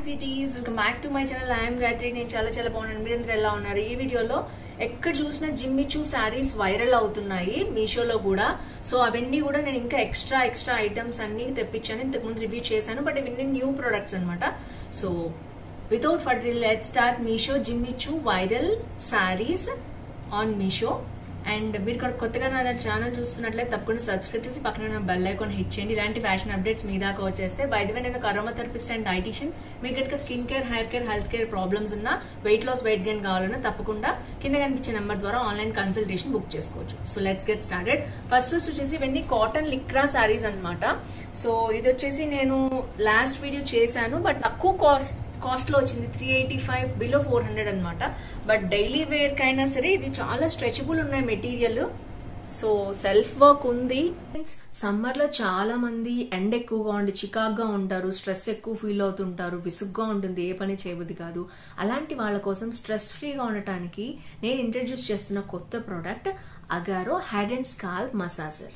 Beauties welcome back to my channel. I'm Gayatri. నేను చాలా బాగున్నాను. మీరందరూ ఎలా ఉన్నారు? ఈ వీడియోలో ఎక్కడ చూసినా జిమ్మి చూ శారీస్ వైరల్ అవుతున్నాయి మీషోలో కూడా. సో అవన్నీ కూడా నేను ఇంకా ఎక్స్ట్రా ఐటమ్స్ అన్ని తెప్పించాను. ఇంతకు ముందు రివ్యూ చేశాను, బట్ ఇవన్నీ న్యూ ప్రొడక్ట్స్ అనమాట. So without further let's start Meesho Jimmy Choo viral saris on Meesho. And మీరు ఇక్కడ కొత్తగా నా ఛానల్ చూస్తున్నట్లయితే తప్పకుండా సబ్స్క్రైబ్ చేసి పక్కన బెల్ ఐకాన్ హిట్ చేయండి. ఇలాంటి ఫ్యాషన్ అప్డేట్స్ మీ దాకా వచ్చేస్తే. బై ది వే నేను అరోమా థెరపిస్ట్ అండ్ డైటీషియన్. మీకు కనుక skin care, hair care, health care problems ఉన్నా, వెయిట్ లాస్, వెయిట్ గెయిన్ కావాలన్నా తప్పకుండా కింద కనిపించే నెంబర్ ద్వారా ఆన్లైన్ కన్సల్టేషన్ బుక్ చేసుకోవచ్చు. So let's get started. First వచ్చేసి ఇవన్నీ కాటన్ లిక్రా శారీస్ అనమాట. సో ఇది వచ్చేసి నేను లాస్ట్ వీడియో చేశాను, బట్ తక్కువ కాస్ట్ లో వచ్చింది. 385 బిలో 400 అనమాట. బట్ డైలీ వేర్ కైనా సరే ఇది చాలా స్ట్రెచబుల్ ఉన్నాయి మెటీరియల్. సో సెల్ఫ్ వర్క్ ఉంది. సమ్మర్ లో చాలా మంది ఎండ ఎక్కువగా ఉండి చికాగ్గా ఉంటారు, స్ట్రెస్ ఎక్కువ ఫీల్ అవుతుంటారు, విసుగ్గా ఉంటుంది, ఏ పని చేయబుద్ది కాదు. అలాంటి వాళ్ళ కోసం స్ట్రెస్ ఫ్రీగా ఉండటానికి నేను ఇంట్రడ్యూస్ చేస్తున్న కొత్త product Agaro head and scalp massager.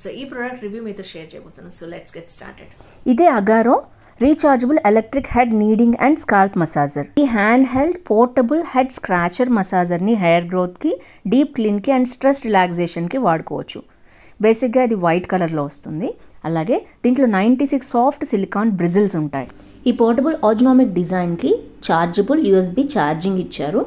So ఈ ప్రోడక్ట్ రివ్యూ మీతో షేర్ చేయబోతున్నాను. So let's get started. ఇదే Agaro rechargeable electric head kneading and scalp massager. ఈ hand held portable head scratcher massager ని హెయిర్ గ్రోత్ కి, deep clean కి and stress relaxation కి వాడుకోవచ్చు. బేసిక్గా ఇది వైట్ కలర్ లో వస్తుంది. అలాగే దీంట్లో 96 సాఫ్ట్ సిలికాన్ బ్రిజిల్స్ ఉంటాయి. ఈ పోర్టబుల్ ఆర్గనామిక్ డిజైన్ కి చార్జబుల్ USB ఛార్జింగ్ ఇచ్చారు.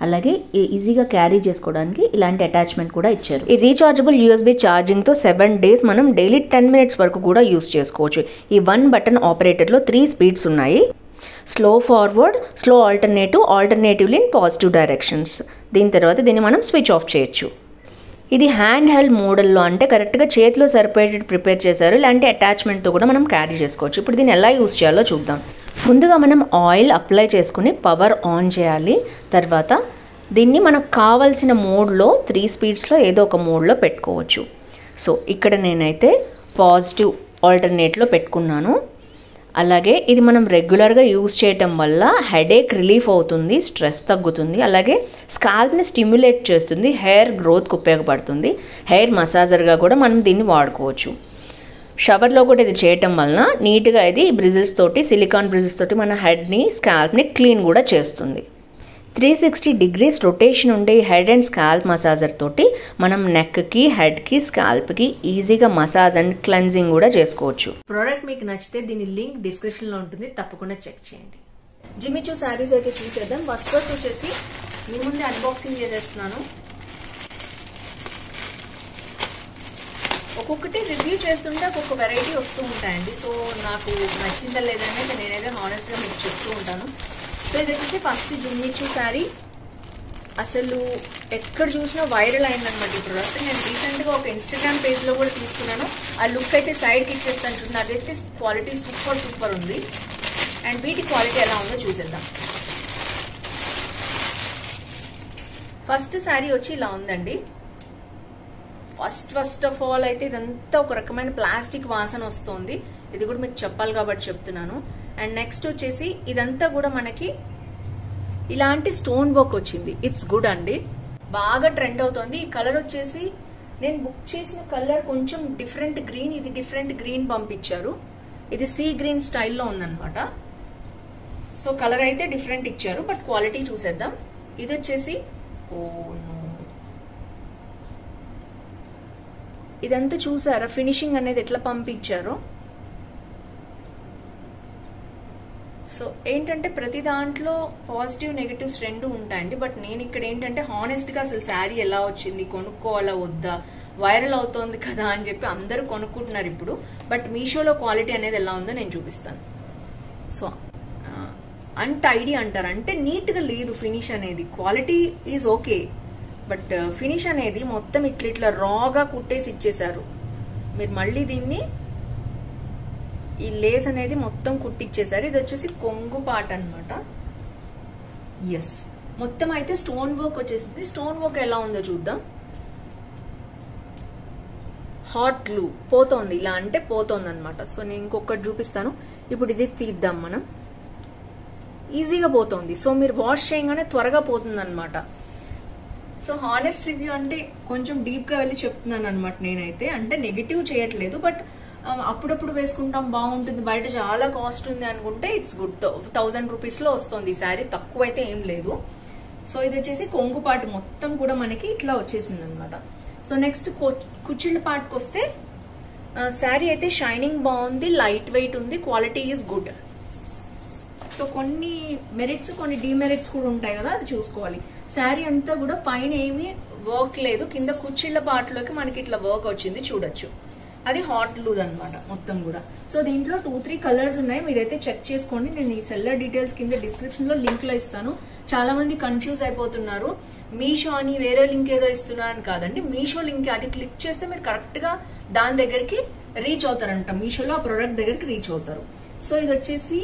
అలాగే ఈజీగా క్యారీ చేసుకోవడానికి ఇలాంటి అటాచ్మెంట్ కూడా ఇచ్చారు. ఈ రీఛార్జబుల్ USB ఛార్జింగ్ తో 7 డేస్ మనం డైలీ 10 మినిట్స్ వరకు కూడా యూస్ చేసుకోవచ్చు. ఈ 1 బటన్ ఆపరేటర్ లో 3 స్పీడ్స్ ఉన్నాయి. Slow forward, slow alternatively in positive directions. దీని తర్వాత దీన్ని మనం స్విచ్ ఆఫ్ చేయొచ్చు. ఇది హ్యాండ్ హెల్డ్ మోడల్లో, అంటే కరెక్ట్గా చేతిలో సరిపోయేటట్టు ప్రిపేర్ చేశారు. ఇలాంటి అటాచ్మెంట్తో కూడా మనం క్యారీ చేసుకోవచ్చు. ఇప్పుడు దీన్ని ఎలా యూస్ చేయాలో చూద్దాం. ముందుగా మనం ఆయిల్ అప్లై చేసుకుని పవర్ ఆన్ చేయాలి. తర్వాత దీన్ని మనకు కావాల్సిన మోడ్లో 3 స్పీడ్స్లో ఏదో ఒక మోడ్లో పెట్టుకోవచ్చు. సో ఇక్కడ నేనైతే పాజిటివ్ ఆల్టర్నేట్లో పెట్టుకున్నాను. అలాగే ఇది మనం రెగ్యులర్గా యూస్ చేయటం వల్ల హెడేక్ రిలీఫ్ అవుతుంది, స్ట్రెస్ తగ్గుతుంది. అలాగే స్కాల్ప్ని స్టిమ్యులేట్ చేస్తుంది, హెయిర్ గ్రోత్కి ఉపయోగపడుతుంది. హెయిర్ మసాజర్గా కూడా మనం దీన్ని వాడుకోవచ్చు. షవర్లో కూడా ఇది చేయటం వలన నీట్గా ఇది బ్రిజిల్స్ తోటి, సిలికాన్ బ్రిజిల్స్ తోటి మన హెడ్ని, స్కాల్ప్ని క్లీన్ కూడా చేస్తుంది. 360 డిగ్రీస్ రొటేషన్ ఉండే హెడ్ అండ్ స్కాల్ప్ మసాజర్ తోటి మనం నెక్కి, హెడ్కి, స్కాల్ప్కి ఈజీగా మసాజ్ అండ్ క్లెన్జింగ్ కూడా చేసుకోవచ్చు. ప్రోడక్ట్ మీకు నచ్చితే దీని లింక్ డిస్క్రిప్షన్ లో ఉంటుంది, తప్పకుండా చెక్ చేయండి. జిమ్మి చూ శారీస్ అయితే చూసేద్దాం. ఫస్ట్ వచ్చేసి మీ ముందే అన్బాక్సింగ్ చేసేస్తున్నాను. ఒక్కొక్కటి రివ్యూ చేస్తుంటే ఒక్కొక్క వెరైటీ వస్తూ ఉంటాయండి. సో నాకు నచ్చిందా లేదని నేనైతే హానెస్ట్గా మీకు చెప్తూ ఉంటాను. సో ఇది వచ్చేసి ఫస్ట్ జిమ్మి చూ శారీ. అసలు ఎక్కడ చూసినా వైరల్ అయిందనమాట ఈ ప్రోడక్ట్. నేను రీసెంట్గా ఒక ఇన్స్టాగ్రామ్ పేజ్లో కూడా తీసుకున్నాను. ఆ లుక్ అయితే సైడ్కి ఇచ్చేస్తాను చూడండి. అదైతే క్వాలిటీ సూపర్ ఉంది. అండ్ వీటి క్వాలిటీ ఎలా ఉందో చూసేద్దాం. ఫస్ట్ శారీ వచ్చి ఇలా ఉందండి. ఫస్ట్ ఆఫ్ ఆల్ అయితే ఇదంతా ఒక రకమైన ప్లాస్టిక్ వాసన వస్తుంది. ఇది కూడా మీకు చెప్పాలి కాబట్టి చెప్తున్నాను. అండ్ నెక్స్ట్ వచ్చేసి ఇదంతా కూడా మనకి ఇలాంటి స్టోన్ వర్క్ వచ్చింది. ఇట్స్ గుడ్ అండి, బాగా ట్రెండ్ అవుతుంది. ఈ కలర్ వచ్చేసి నేను బుక్ చేసిన కలర్ కొంచెం డిఫరెంట్ గ్రీన్, ఇది డిఫరెంట్ గ్రీన్ పంపించారు. ఇది సీ గ్రీన్ స్టైల్లో ఉందన్నమాట. సో కలర్ అయితే డిఫరెంట్ ఇచ్చారు, బట్ క్వాలిటీ చూసేద్దాం. ఇది వచ్చేసి ఇదంతా చూసారా ఫినిషింగ్ అనేది ఎట్లా పంపించారో. సో ఏంటంటే ప్రతి దాంట్లో పాజిటివ్ నెగటివ్స్ రెండు ఉంటాయండి. బట్ నేను ఇక్కడ ఏంటంటే హానెస్ట్గా అసలు శారీ ఎలా వచ్చింది, కొనుక్కోవాలా వద్దా, వైరల్ అవుతోంది కదా అని చెప్పి అందరూ కొనుక్కుంటున్నారు ఇప్పుడు. బట్ మీషోలో క్వాలిటీ అనేది ఎలా ఉందో నేను చూపిస్తాను. సో అన్టైడీ అంటారు, అంటే నీట్గా లేదు ఫినిష్ అనేది. Quality is okay, but finish అనేది మొత్తం ఇట్లా రాగా కుట్టేసి ఇచ్చేసారు. మీరు మళ్ళీ దీన్ని ఈ లేస్ అనేది మొత్తం కుట్టిచ్చేసారు. ఇది వచ్చేసి కొంగు పాట అనమాట. ఎస్, మొత్తం అయితే స్టోన్ వర్క్ వచ్చేసింది. స్టోన్ వర్క్ ఎలా ఉందో చూద్దాం. హాట్ గ్లూ పోతోంది, ఇలా అంటే పోతోంది అనమాట. సో నేను ఇంకొకటి చూపిస్తాను. ఇప్పుడు ఇది తీద్దాం మనం. ఈజీగా పోతోంది. సో మీరు వాష్ చేయగానే త్వరగా పోతుంది అనమాట. సో హానెస్ట్ రివ్యూ అంటే కొంచెం డీప్ గా వెళ్ళి చెప్తున్నాను అనమాట నేనైతే. అంటే నెగిటివ్ చేయట్లేదు, బట్ అప్పుడప్పుడు వేసుకుంటాం బాగుంటుంది, బయట చాలా కాస్ట్ ఉంది అనుకుంటే ఇట్స్ గుడ్. 1000 రూపీస్ లో వస్తుంది ఈ శారీ, తక్కువ అయితే ఏం లేదు. సో ఇది వచ్చేసి కొంగు పాటు మొత్తం కూడా మనకి ఇట్లా వచ్చేసింది అనమాట. సో నెక్స్ట్ కుచ్చిళ్ళ పాటుకు వస్తే శారీ అయితే షైనింగ్ బాగుంది, లైట్ వెయిట్ ఉంది, క్వాలిటీ ఈజ్ గుడ్. సో కొన్ని మెరిట్స్ కొన్ని డిమెరిట్స్ కూడా ఉంటాయి కదా, అది చూసుకోవాలి. శారీ అంతా కూడా పైన ఏమీ వర్క్ లేదు, కింద కుచ్చిళ్ళ పాటలోకి మనకి ఇట్లా వర్క్ వచ్చింది చూడొచ్చు. అది హాట్ లూజ్ అనమాట మొత్తం కూడా. సో దీంట్లో 2-3 కలర్స్ ఉన్నాయి, మీరైతే చెక్ చేసుకోండి. నేను ఈ సెల్లర్ డీటెయిల్స్ కింద డిస్క్రిప్షన్ లో లింక్ లో ఇస్తాను. చాలా మంది కన్ఫ్యూజ్ అయిపోతున్నారు, మీషో అని వేరే లింక్ ఏదో ఇస్తున్నారని. కాదండి, మీషో లింక్ అది క్లిక్ చేస్తే మీరు కరెక్ట్ గా దాని దగ్గరికి రీచ్ అవుతారంట, మీషోలో ఆ ప్రొడక్ట్ దగ్గరికి రీచ్ అవుతారు. సో ఇది వచ్చేసి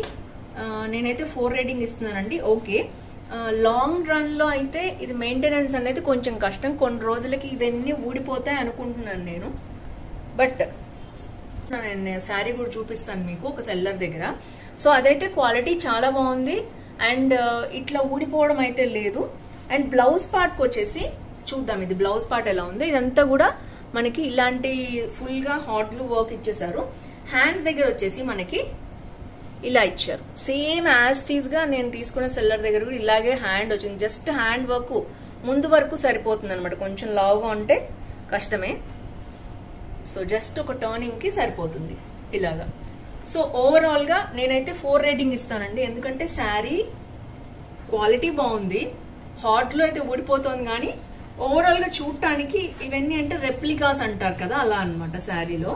నేనైతే 4 రేటింగ్ ఇస్తున్నానండి. ఓకే, లాంగ్ రన్ లో అయితే ఇది మెయింటెనెన్స్ అనేది కొంచెం కష్టం, కొన్ని రోజులకి ఇవన్నీ ఊడిపోతాయి అనుకుంటున్నాను నేను. బట్ నేను శారీ కూడా చూపిస్తాను మీకు ఒక సెల్లర్ దగ్గర. సో అదైతే క్వాలిటీ చాలా బాగుంది అండ్ ఇట్లా ఊడిపోవడం అయితే లేదు. అండ్ బ్లౌజ్ పార్ట్కి వచ్చేసి చూద్దాం, ఇది బ్లౌజ్ పార్ట్ ఎలా ఉంది. ఇదంతా కూడా మనకి ఇలాంటి ఫుల్ గా హాట్ గ్లూ వర్క్ ఇచ్చేసారు. హ్యాండ్స్ దగ్గర వచ్చేసి మనకి ఇలా ఇచ్చారు, సేమ్ యాజ్ టీజ్ గా నేను తీసుకున్న సెల్లర్ దగ్గర కూడా ఇలాగే హ్యాండ్ వచ్చింది. జస్ట్ హ్యాండ్ వర్క్ ముందు వరకు సరిపోతుంది అనమాట, కొంచెం లావుగా ఉంటే కష్టమే. సో జస్ట్ ఒక టర్నింగ్ కి సరిపోతుంది ఇలాగా. సో ఓవరాల్ గా నేనైతే 4 రేటింగ్ ఇస్తానండి, ఎందుకంటే శారీ క్వాలిటీ బాగుంది, హాట్ లో అయితే ఊడిపోతుంది. కానీ ఓవరాల్ గా చూడటానికి ఇవన్నీ అంటే రెప్లికాస్ అంటారు కదా, అలా అనమాట శారీలో.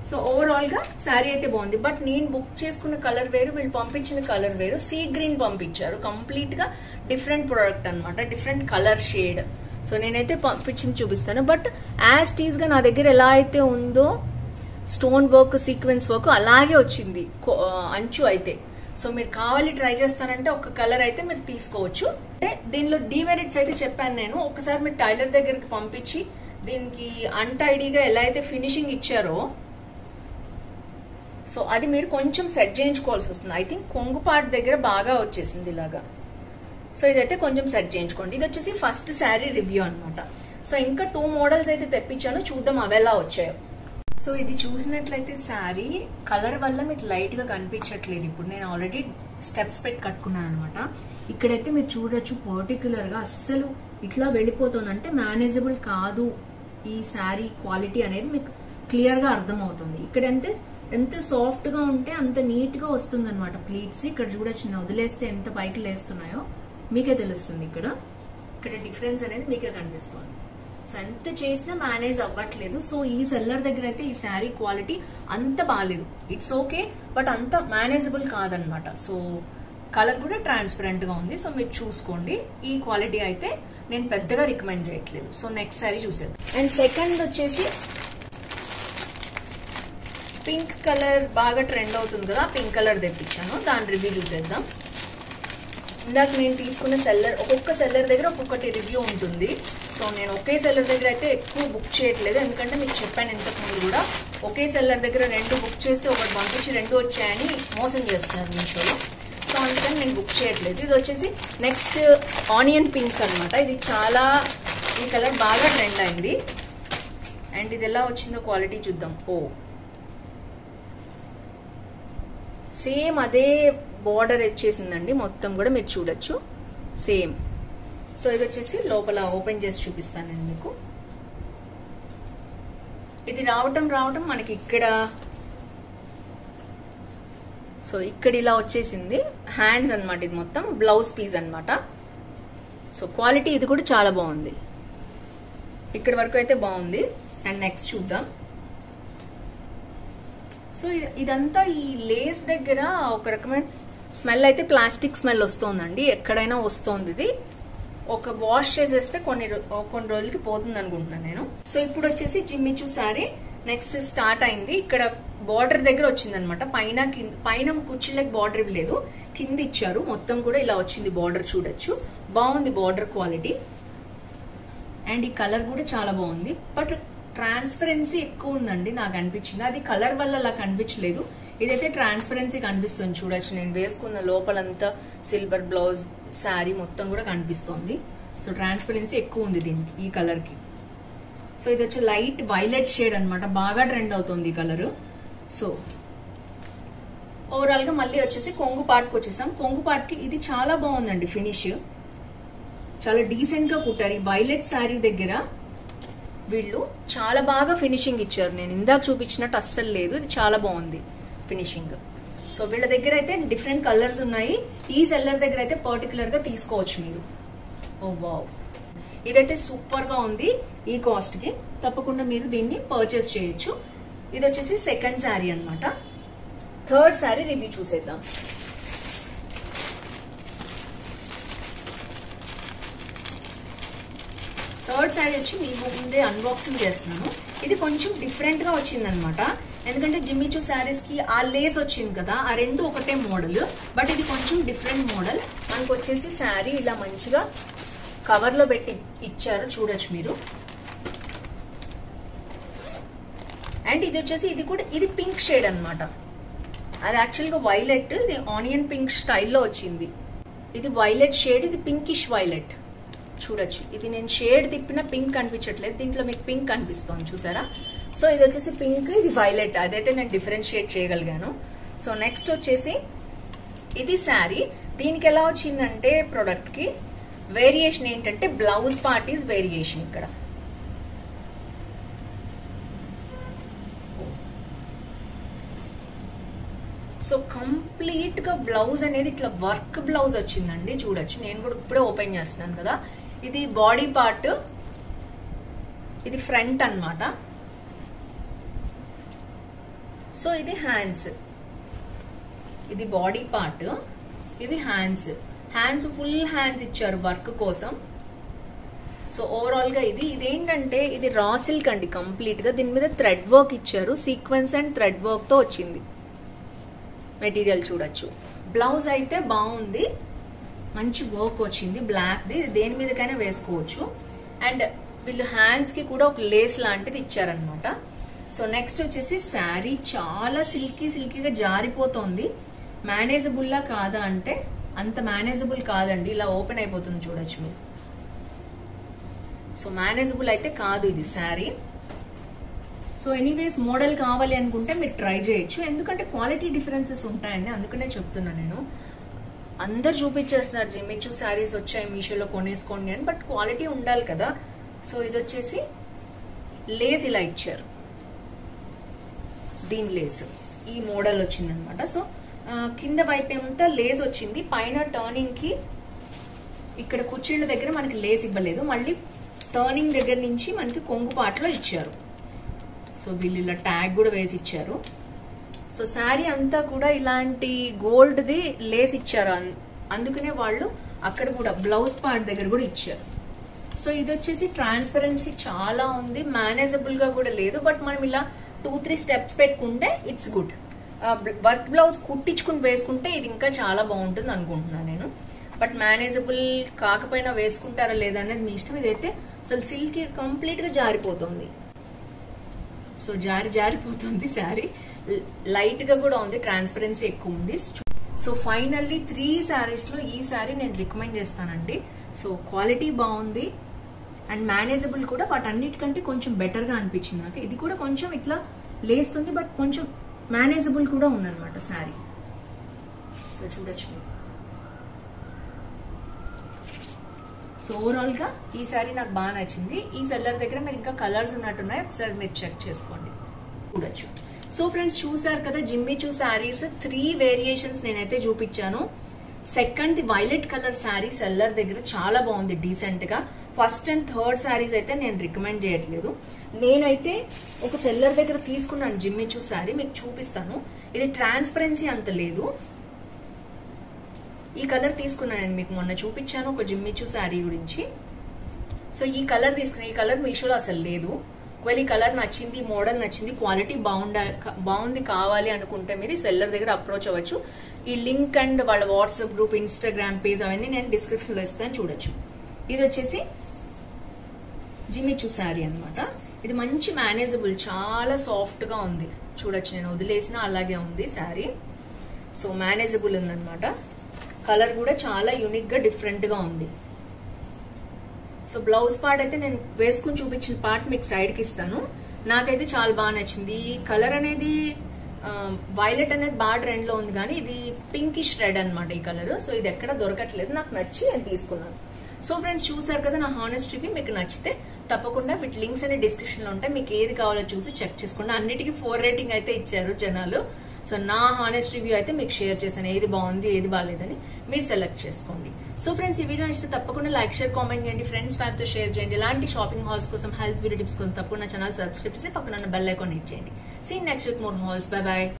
సో ఓవరాల్ గా శారీ అయితే బాగుంది. బట్ నేను బుక్ చేసుకున్న కలర్ వేరు, వీళ్ళు పంపించిన కలర్ వేరు. సీ గ్రీన్ పంపించారు, కంప్లీట్ గా డిఫరెంట్ ప్రోడక్ట్ అనమాట, డిఫరెంట్ కలర్ షేడ్. సో నేనైతే పంపించింది చూపిస్తాను. బట్ యాజ్ టీజ్ గా నా దగ్గర ఎలా అయితే ఉందో స్టోన్ వర్క్ సీక్వెన్స్ వర్క్ అలాగే వచ్చింది అంచు అయితే. సో మీరు కావాలి ట్రై చేస్తానంటే ఒక కలర్ అయితే మీరు తీసుకోవచ్చు. అంటే దీనిలో డిమెరిట్స్ అయితే చెప్పాను నేను. ఒకసారి మీరు టైలర్ దగ్గరికి పంపించి దీనికి అన్టైడీగా ఎలా అయితే ఫినిషింగ్ ఇచ్చారో సో అది మీరు కొంచెం సెట్ చేయించుకోవాల్సి వస్తుంది. ఐ థింక్ కొంగు పార్ట్ దగ్గర బాగా వచ్చేసింది ఇలాగా. సో ఇదైతే కొంచెం సెట్ చేయించుకోండి. ఇది వచ్చేసి ఫస్ట్ శారీ రివ్యూ అనమాట. సో ఇంకా 2 మోడల్స్ అయితే తెప్పించాను, చూద్దాం అవి ఎలా వచ్చాయో. సో ఇది చూసినట్లయితే శారీ కలర్ వల్ల మీకు లైట్ గా కనిపించట్లేదు. ఇప్పుడు నేను ఆల్రెడీ స్టెప్స్ పెట్టి కట్టుకున్నాను అనమాట. ఇక్కడైతే మీరు చూడొచ్చు పర్టికులర్ గా అస్సలు ఇట్లా వెళ్ళిపోతుంది, అంటే మేనేజబుల్ కాదు ఈ శారీ క్వాలిటీ అనేది మీకు క్లియర్ గా అర్థమవుతుంది. ఇక్కడ ఎంత సాఫ్ట్ గా ఉంటే అంత నీట్ గా వస్తుంది అనమాట ప్లీట్స్. ఇక్కడ చూడొచ్చు, వదిలేస్తే ఎంత పైకి లేస్తున్నాయో మీకే తెలుస్తుంది. ఇక్కడ డిఫరెన్స్ అనేది మీకే కనిపిస్తుంది. సో ఎంత చేసినా మేనేజ్ అవ్వట్లేదు. సో ఈ సెల్లర్ దగ్గర అయితే ఈ శారీ క్వాలిటీ అంత బాగాలేదు, ఇట్స్ ఓకే బట్ అంత మేనేజబుల్ కాదనమాట. సో కలర్ కూడా ట్రాన్స్పరెంట్ గా ఉంది. సో మీరు చూసుకోండి, ఈ క్వాలిటీ అయితే నేను పెద్దగా రికమెండ్ చేయట్లేదు. సో నెక్స్ట్ శారీ చూసేది. అండ్ సెకండ్ వచ్చేసి పింక్ కలర్ బాగా ట్రెండ్ అవుతుంది కదా, పింక్ కలర్ తెప్పించాను, దాని రివ్యూ చూసేద్దాం. ఇందాక నేను తీసుకున్న సెల్లర్, ఒక్కొక్క సెల్లర్ దగ్గర ఒక్కొక్కటి రివ్యూ ఉంటుంది. సో నేను ఒకే సెల్లర్ దగ్గర అయితే ఎక్కువ బుక్ చేయట్లేదు, ఎందుకంటే మీకు చెప్పాను ఇంతకుముందు కూడా, ఒకే సెల్లర్ దగ్గర 2 బుక్ చేస్తే ఒకటి పంపించి 2 వచ్చాయని మోసం చేస్తున్నారు మీషోలో. సో అందుకని నేను బుక్ చేయట్లేదు. ఇది వచ్చేసి నెక్స్ట్ ఆనియన్ పింక్ అనమాట. ఇది చాలా, ఈ కలర్ బాగా ట్రెండ్ అయింది. అండ్ ఇది ఎలా వచ్చిందో క్వాలిటీ చూద్దాం. సేమ్ అదే బార్డర్ వచ్చేసిందండి మొత్తం కూడా, మీరు చూడొచ్చు సేమ్. సో ఇది వచ్చేసి లోపల ఓపెన్ చేసి చూపిస్తానండి మీకు. ఇది రావటం మనకి ఇక్కడ, సో ఇక్కడ ఇలా వచ్చేసింది హ్యాండ్స్ అనమాట. ఇది మొత్తం బ్లౌజ్ పీస్ అనమాట. సో క్వాలిటీ ఇది కూడా చాలా బాగుంది, ఇక్కడ వరకు అయితే బాగుంది. అండ్ నెక్స్ట్ చూద్దాం. సో ఇదంతా ఈ లేస్ దగ్గర ఒక రకమైన స్మెల్ అయితే ప్లాస్టిక్ స్మెల్ వస్తుందండి, ఎక్కడైనా వస్తుంది. ఇది ఒక వాష్ చేసేస్తే కొన్ని రోజులకి పోతుంది అనుకుంటున్నాను నేను. సో ఇప్పుడు వచ్చేసి జిమ్మిచూ శారీ నెక్స్ట్ స్టార్ట్ అయింది. ఇక్కడ బార్డర్ దగ్గర వచ్చింది అనమాట. పైన కుర్చీలకు బార్డర్ లేదు, కింద ఇచ్చారు. మొత్తం కూడా ఇలా వచ్చింది బార్డర్, చూడొచ్చు బాగుంది బార్డర్ క్వాలిటీ. అండ్ ఈ కలర్ కూడా చాలా బాగుంది. బట్ ట్రాన్స్పరెన్సీ ఎక్కువ ఉందండి నాకు అనిపించింది, అది కలర్ వల్ల అలా కనిపించలేదు. ఇదైతే ట్రాన్స్పరెన్సీ కనిపిస్తుంది, చూడొచ్చు. నేను వేసుకున్న లోపలంతా సిల్వర్ బ్లౌజ్ శారీ మొత్తం కూడా కనిపిస్తుంది. సో ట్రాన్స్పరెన్సీ ఎక్కువ ఉంది దీనికి, ఈ కలర్ కి. సో ఇది వచ్చి లైట్ వైలెట్ షేడ్ అనమాట, బాగా ట్రెండ్ అవుతుంది ఈ కలర్. సో ఓవరాల్ గా మళ్ళీ వచ్చేసి కొంగు పార్ట్కి వచ్చేసాం. కొంగు పార్ట్కి ఇది చాలా బాగుందండి ఫినిష్, చాలా డీసెంట్ గా కుట్టారు. ఈ వైలెట్ శారీ దగ్గర వీళ్ళు చాలా బాగా ఫినిషింగ్ ఇచ్చారు. నేను ఇందాక చూపించినట్టు అస్సలు లేదు, ఇది చాలా బాగుంది ఫినిషింగ్. సో వీళ్ళ దగ్గర అయితే డిఫరెంట్ కలర్స్ ఉన్నాయి. ఈ సెల్లర్ దగ్గర అయితే పర్టికులర్ గా తీసుకోవచ్చు మీరు. ఓ వావ్, ఇదైతే సూపర్ గా ఉంది. ఈ కాస్ట్ కి తప్పకుండా మీరు దీన్ని పర్చేస్ చేయొచ్చు. ఇది వచ్చేసి సెకండ్ శారీ అన్నమాట. థర్డ్ శారీ రివ్యూ చూసేద్దాం. థర్డ్ శారీ వచ్చి మీ ముందే అన్బాక్సింగ్ చేస్తున్నాను. ఇది కొంచెం డిఫరెంట్ గా వచ్చింది అనమాట. ఎందుకంటే జిమ్మిచూ శారీస్ కి ఆ లేస్ వచ్చింది కదా, ఆ రెండు ఒకటే మోడల్, బట్ ఇది కొంచెం డిఫరెంట్ మోడల్. మనకు వచ్చేసి శారీ ఇలా మంచిగా కవర్ లో పెట్టి ఇచ్చారు, చూడొచ్చు మీరు. అండ్ ఇది వచ్చేసి ఇది పింక్ షేడ్ అనమాట. అది యాక్చువల్ గా వైలెట్, ఇది ఆనియన్ పింక్ స్టైల్లో వచ్చింది. ఇది వైలెట్ షేడ్, ఇది పింకిష్ వైలెట్. చూడొచ్చు, ఇది నేను షేడ్ తిప్పిన పింక్ కనిపించట్లేదు, దీంట్లో మీకు పింక్ కనిపిస్తోంది చూసారా. సో ఇది వచ్చేసి పింక్, ఇది వైలెట్, అదైతే నేను డిఫరెన్షియేట్ చేయగలిగాను. సో నెక్స్ట్ వచ్చేసి ఇది శారీ. దీనికి ఎలా వచ్చిందంటే ప్రొడక్ట్ కి వేరియేషన్ ఏంటంటే బ్లౌజ్ పార్ట్ ఈస్ వేరియేషన్. ఇక్కడ సో కంప్లీట్ గా బ్లౌజ్ అనేది ఇట్లా వర్క్ బ్లౌజ్ వచ్చిందండి. చూడొచ్చు, నేను కూడా ఇప్పుడే ఓపెన్ చేస్తున్నాను కదా. ఇది బాడీ పార్ట్, ఇది ఫ్రంట్ అన్నమాట. సో ఇది హ్యాండ్స్, ఇది బాడీ పార్ట్, ఇవి హ్యాండ్స్. హ్యాండ్స్ ఫుల్ హ్యాండ్స్ ఇచ్చారు వర్క్ కోసం. సో ఓవరాల్ గా ఇదేంటంటే ఇది రా సిల్క్ అండి కంప్లీట్ గా. దీని మీద థ్రెడ్ వర్క్ ఇచ్చారు, సీక్వెన్స్ అండ్ థ్రెడ్ వర్క్ తో వచ్చింది మెటీరియల్. చూడొచ్చు, బ్లౌజ్ అయితే బాగుంది, మంచి వర్క్ వచ్చింది బ్లాక్ ది, దేని మీదకైనా వేసుకోవచ్చు. అండ్ వీళ్ళు హ్యాండ్స్ కి కూడా ఒక లేస్ లాంటిది ఇచ్చారనమాట. సో నెక్స్ట్ వచ్చేసి శారీ చాలా సిల్కీగా జారిపోతోంది. మేనేజబుల్ లా కాదా అంటే అంత మేనేజబుల్ కాదండి, ఇలా ఓపెన్ అయిపోతుంది చూడొచ్చు మీరు. సో మేనేజబుల్ అయితే కాదు ఇది శారీ. సో ఎనీవేస్ మోడల్ కావాలి అనుకుంటే మీరు ట్రై చేయొచ్చు, ఎందుకంటే క్వాలిటీ డిఫరెన్సెస్ ఉంటాయండి, అందుకనే చెప్తున్నాను నేను. అందరు చూపించేస్తున్నారు జిమ్మిచూ శారీస్ వచ్చాయి మీషోలో కొనేసుకోండి అని, బట్ క్వాలిటీ ఉండాలి కదా. సో ఇది వచ్చేసి లేస్ ఇలా ఇచ్చారు, దీని లేస్ ఈ మోడల్ వచ్చిందనమాట. సో కింద వైపు ఏమంతా లేస్ వచ్చింది, పైన టర్నింగ్ కి ఇక్కడ కుర్చీళ్ళ దగ్గర మనకి లేస్ ఇవ్వలేదు, మళ్ళీ టర్నింగ్ దగ్గర నుంచి మనకి కొంగు పాటలో ఇచ్చారు. సో వీళ్ళు ఇలా ట్యాగ్ కూడా వేసి ఇచ్చారు. సో శారీ అంతా కూడా ఇలాంటి గోల్డ్ ది లేస్ ఇచ్చారు, అందుకనే వాళ్ళు అక్కడ కూడా బ్లౌజ్ పార్ట్ దగ్గర కూడా ఇచ్చారు. సో ఇది వచ్చేసి ట్రాన్స్పరెన్సీ చాలా ఉంది, మేనేజబుల్ గా కూడా లేదు, బట్ మనం ఇలా 2-3 స్టెప్స్ పెట్టుకుంటే ఇట్స్ గుడ్. వర్క్ బ్లౌజ్ కుట్టించుకుని వేసుకుంటే ఇది ఇంకా చాలా బాగుంటుంది అనుకుంటున్నాను నేను. బట్ మేనేజబుల్ కాకపోయినా వేసుకుంటారా లేదా అనేది మీ ఇష్టం. ఇదైతే అసలు సిల్క్ కంప్లీట్ గా జారిపోతుంది. సో జారిపోతుంది శారీ, లైట్ గా కూడా ఉంది, ట్రాన్స్పరెన్సీ ఎక్కువ ఉంది. సో ఫైనల్లీ 3 శారీస్ లో ఈ శారీ నేను రికమెండ్ చేస్తానండి. సో క్వాలిటీ బాగుంది అండ్ మేనేజబుల్ కూడా, వాటన్నిటికంటే కొంచెం బెటర్ గా అనిపించింది నాకు. ఇది కూడా కొంచెం ఇట్లా లేస్తుంది, బట్ కొంచెం మేనేజబుల్ కూడా ఉందన్నమాట శారీ. సో చూడొచ్చు మీరు. సో ఓవరాల్ గా ఈ శారీ నాకు బాగా నచ్చింది. ఈ సెల్లర్ దగ్గర మీరు ఇంకా కలర్స్ ఉన్నట్టున్నాయి, ఒకసారి మీరు చెక్ చేసుకోండి, చూడొచ్చు. సో ఫ్రెండ్స్ చూసారు కదా జిమ్మిచూ శారీస్ 3 వేరియేషన్స్ నేనైతే చూపించాను. Second violet colour sari seller దగ్గర చాలా బాగుంది డీసెంట్ గా. ఫస్ట్ అండ్ థర్డ్ శారీస్ అయితే నేను రికమెండ్ చేయట్లేదు. నేనైతే ఒక సెల్లర్ దగ్గర తీసుకున్నాను జిమ్మిచూ శారీ, మీకు చూపిస్తాను. ఇది ట్రాన్స్పరెన్సీ అంత లేదు. ఈ కలర్ తీసుకున్నాను నేను, మీకు మొన్న చూపించాను ఒక జిమ్మిచూ శారీ గురించి. సో ఈ కలర్ తీసుకున్నా, ఈ కలర్ మీషోలో అసలు లేదు. ఒకవేళ ఈ కలర్ నచ్చింది, మోడల్ నచ్చింది, క్వాలిటీ బాగుంది కావాలి అనుకుంటే మీరు సెల్లర్ దగ్గర అప్రోచ్ అవ్వచ్చు. ఈ లింక్ అండ్ వాళ్ళ వాట్సాప్ గ్రూప్, ఇన్స్టాగ్రామ్ పేజ్ అవన్నీ నేను డిస్క్రిప్షన్ లో ఇస్తాను, చూడొచ్చు. ఇది వచ్చేసి జిమ్మిచూ శారీ అనమాట. ఇది మంచి మేనేజబుల్, చాలా సాఫ్ట్ గా ఉంది, చూడొచ్చు. నేను వదిలేసిన అలాగే ఉంది శారీ. సో మేనేజబుల్ ఉందన్నమాట. కలర్ కూడా చాలా యూనిక్ గా డిఫరెంట్ గా ఉంది. సో బ్లౌజ్ పార్ట్ అయితే నేను వేసుకుని చూపించిన పార్ట్ మీకు సైడ్ కి ఇస్తాను. నాకైతే చాలా బాగా నచ్చింది. ఈ కలర్ అనేది వైలెట్ అనేది బాగా ట్రెండ్ లో ఉంది, కానీ ఇది పింకిష్ రెడ్ అనమాట ఈ కలర్. సో ఇది ఎక్కడ దొరకట్లేదు, నాకు నచ్చి నేను తీసుకున్నాను. సో ఫ్రెండ్స్ చూసారు కదా నా హానెస్ట్ రివ్యూ. మీకు నచ్చితే తప్పకుండా వీటి లింక్స్ అనే డిస్క్రిప్షన్ లో ఉంటాయి, మీకు ఏది కావాలో చూసి చెక్ చేసుకోండి. అన్నిటికీ 4 రేటింగ్ అయితే ఇచ్చారు జనాలు. సో నా హానెస్ట్ రివ్యూ అయితే మీకు షేర్ చేశాను, ఏది బాగుంది ఏది బాగాలేదని మీరు సెలెక్ట్ చేసుకోండి. సో ఫ్రెండ్స్ ఈ వీడియో నచ్చితే తప్పకుండా లైక్ షేర్ కామెంట్ చేయండి, ఫ్రెండ్స్ ఫ్యామిలీతో తో షేర్ చేయండి. ఇలాంటి షాపింగ్ హాల్స్ కోసం, హెల్త్ బ్యూటీ టిప్స్ కోసం తప్పకుండా ఛానల్ సబ్స్క్రైబ్ చేసి పక్కన బెల్ ఐకాన్ హిట్ చేయండి. See next with more hauls. Bye by.